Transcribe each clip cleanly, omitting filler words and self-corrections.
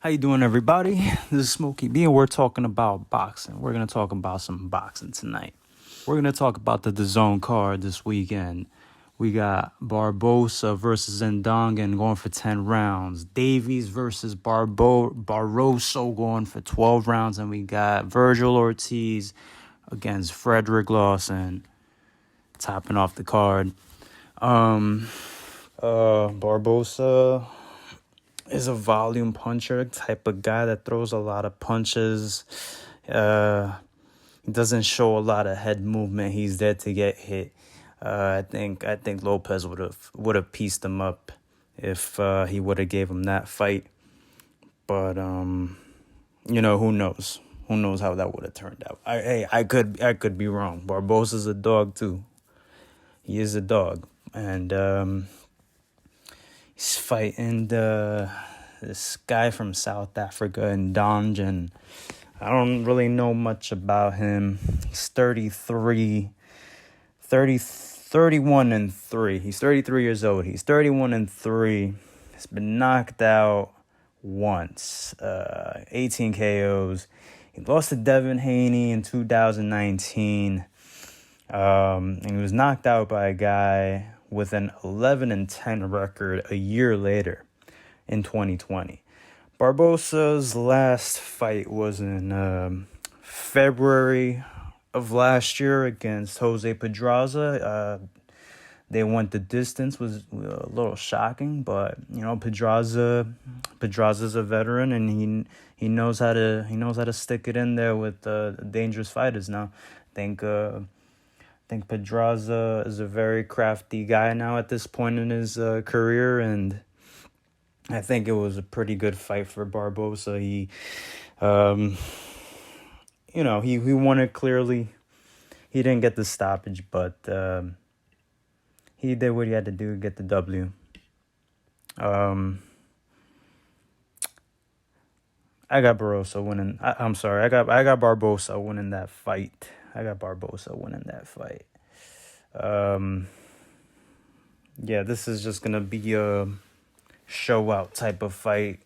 How you doing, everybody? This is Smokey B, and we're talking about boxing. We're gonna talk about some boxing tonight. We're gonna talk about the DAZN card this weekend. We got Barboza versus Ndongeni going for 10 rounds. Davies versus Barroso going for 12 rounds, and we got Vergil Ortiz against Fredrick Lawson topping off the card. Barboza is a volume puncher type of guy that throws a lot of punches. He doesn't show a lot of head movement. He's there to get hit. I think Lopez would have pieced him up if he would have gave him that fight. But who knows? Who knows how that would have turned out? I could be wrong. Barbosa's a dog too. He is a dog, and he's fighting this guy from South Africa, Ndongeni. I don't really know much about him. He's 31 and 3. He's 33 years old. He's 31 and 3. He's been knocked out once. 18 KOs. He lost to Ndongeni in 2019. And he was knocked out by a guy with an 11-10 record a year later in 2020. Barbosa's last fight was in February of last year against Jose Pedraza. They went the distance, was a little shocking, but Pedraza's a veteran, and he knows how to stick it in there with dangerous fighters. Now, I think Pedraza is a very crafty guy now at this point in his career, and I think it was a pretty good fight for Barboza. He won it clearly. He didn't get the stoppage, but he did what he had to do to get the W. I got Barroso winning. I'm sorry. I got Barboza winning that fight. Yeah, this is just gonna be a show out type of fight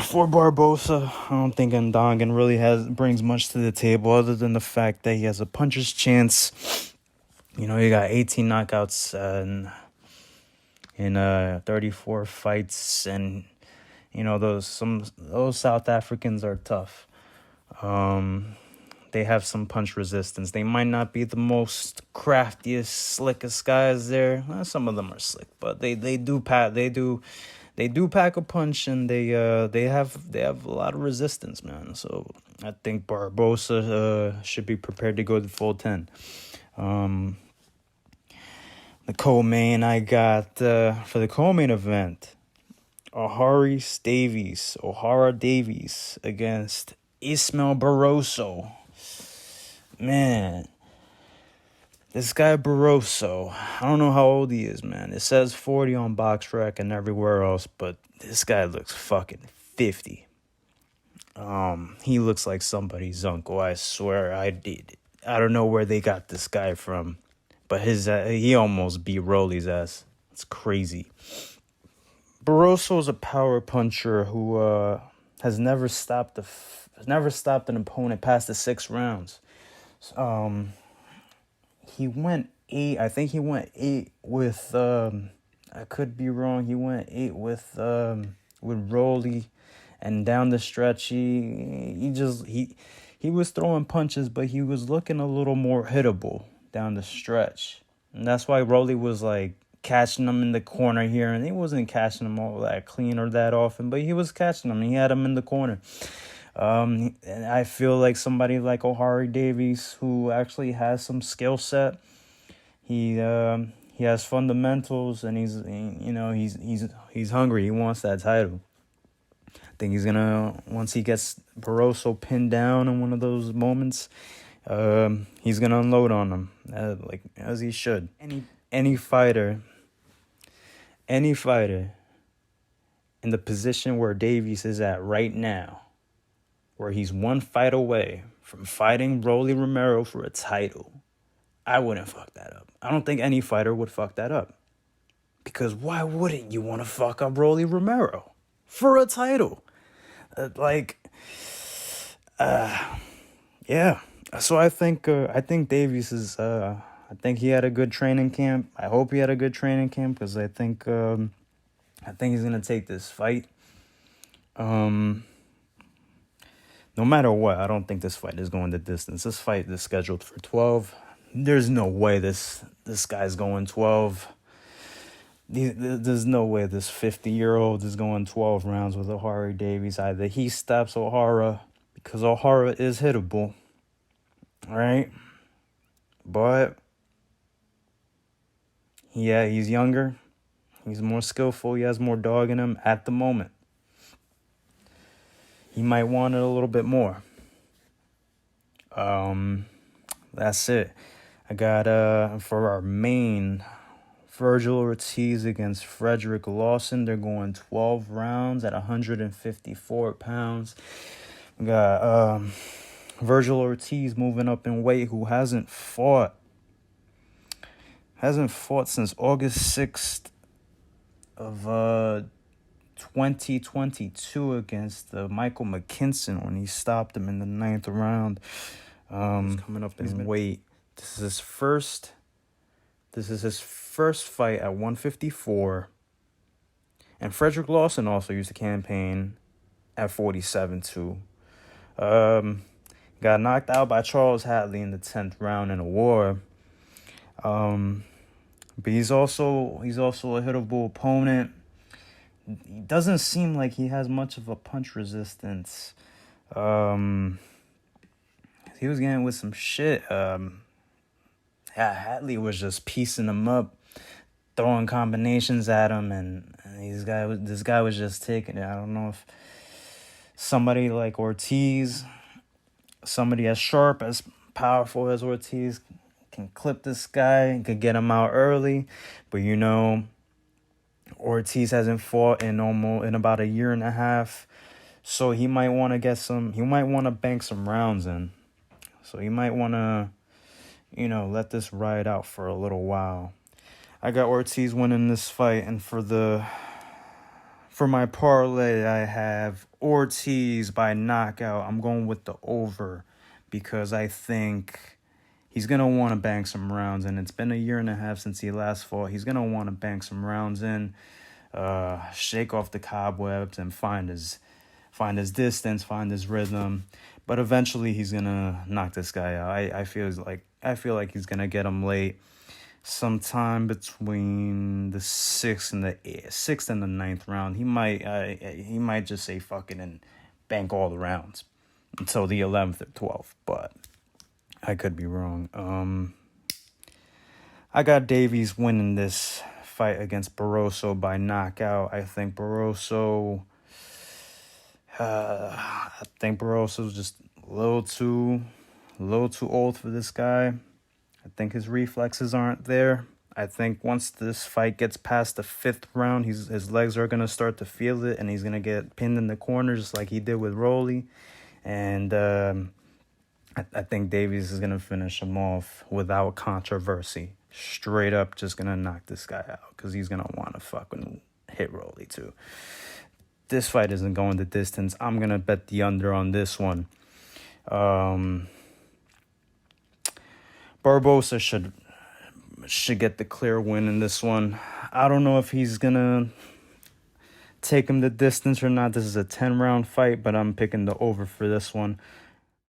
for Barboza. I don't think Ndongeni really brings much to the table other than the fact that he has a puncher's chance. He got 18 knockouts in 34 fights, and those South Africans are tough. They have some punch resistance. They might not be the most craftiest, slickest guys there. Some of them are slick, but they do pack a punch, and they have a lot of resistance, man. So I think Barboza should be prepared to go the full 10. The co-main I got for the co-main event, Ohara Davies against Ismael Barroso. Man, this guy Barroso, I don't know how old he is, man. It says 40 on BoxRec and everywhere else, but this guy looks fucking 50. He looks like somebody's uncle, I swear. I don't know where they got this guy from, but he almost beat Rolly's ass. It's crazy. Barroso is a power puncher who has never stopped an opponent past the 6 rounds. He went 8. I think he went 8 with. I could be wrong. He went 8 with Rolly, and down the stretch he was throwing punches, but he was looking a little more hittable down the stretch, and that's why Rolly was like catching him in the corner here, and he wasn't catching him all that clean or that often, but he was catching him. He had him in the corner. And I feel like somebody like Ohara Davies, who actually has some skill set, he has fundamentals, and he's hungry. He wants that title. I think he's gonna, once he gets Barroso pinned down in one of those moments, he's gonna unload on him, as he should. Any fighter in the position where Davies is at right now, where he's one fight away from fighting Rolly Romero for a title, I wouldn't fuck that up. I don't think any fighter would fuck that up. Because why wouldn't you want to fuck up Rolly Romero? for a title. Yeah. So I think Davies is I think he had a good training camp. I hope he had a good training camp because I think he's gonna take this fight. No matter what, I don't think this fight is going the distance. This fight is scheduled for 12. There's no way this guy's going 12. There's no way this 50-year-old is going 12 rounds with Ohara Davies. Either he stops Ohara, because Ohara is hittable, all right? But, yeah, he's younger. He's more skillful. He has more dog in him at the moment. He might want it a little bit more. That's it. I got, for our main, Vergil Ortiz against Fredrick Lawson. They're going 12 rounds at 154 pounds. We got Vergil Ortiz moving up in weight, who hasn't fought since August 6th of 2022 against Michael McKinson when he stopped him in the 9th round. He's coming up in weight. This is his first fight at 154. And Fredrick Lawson also used to campaign at 47 too. Got knocked out by Charles Hatley in the 10th round in a war. But he's also a hittable opponent. He doesn't seem like he has much of a punch resistance. He was getting with some shit. Hatley was just piecing him up, throwing combinations at him, and this guy was just taking it. I don't know if somebody like Ortiz, somebody as sharp, as powerful as Ortiz, can clip this guy and could get him out early. But you know, Ortiz hasn't fought in about a year and a half, so he might want to bank some rounds in. So he might want to, let this ride out for a little while. I got Ortiz winning this fight, and for my parlay, I have Ortiz by knockout. I'm going with the over because I think he's going to want to bank some rounds, and it's been a year and a half since he last fought. He's going to want to bank some rounds in, shake off the cobwebs, and find his distance, find his rhythm. But eventually he's going to knock this guy out. I feel like he's going to get him late, sometime between the 6th and the 9th round. He might just say fuck it and bank all the rounds until the 11th or 12th, but I could be wrong. I got Davies winning this fight against Barroso by knockout. I think Barroso's just a little too old for this guy. I think his reflexes aren't there. I think once this fight gets past the 5th round, his legs are going to start to feel it, and he's going to get pinned in the corner just like he did with Rolly. And I think Davies is going to finish him off without controversy. Straight up just going to knock this guy out because he's going to want to fucking hit Rolly too. This fight isn't going the distance. I'm going to bet the under on this one. Barboza should get the clear win in this one. I don't know if he's going to take him the distance or not. This is a 10-round fight, but I'm picking the over for this one.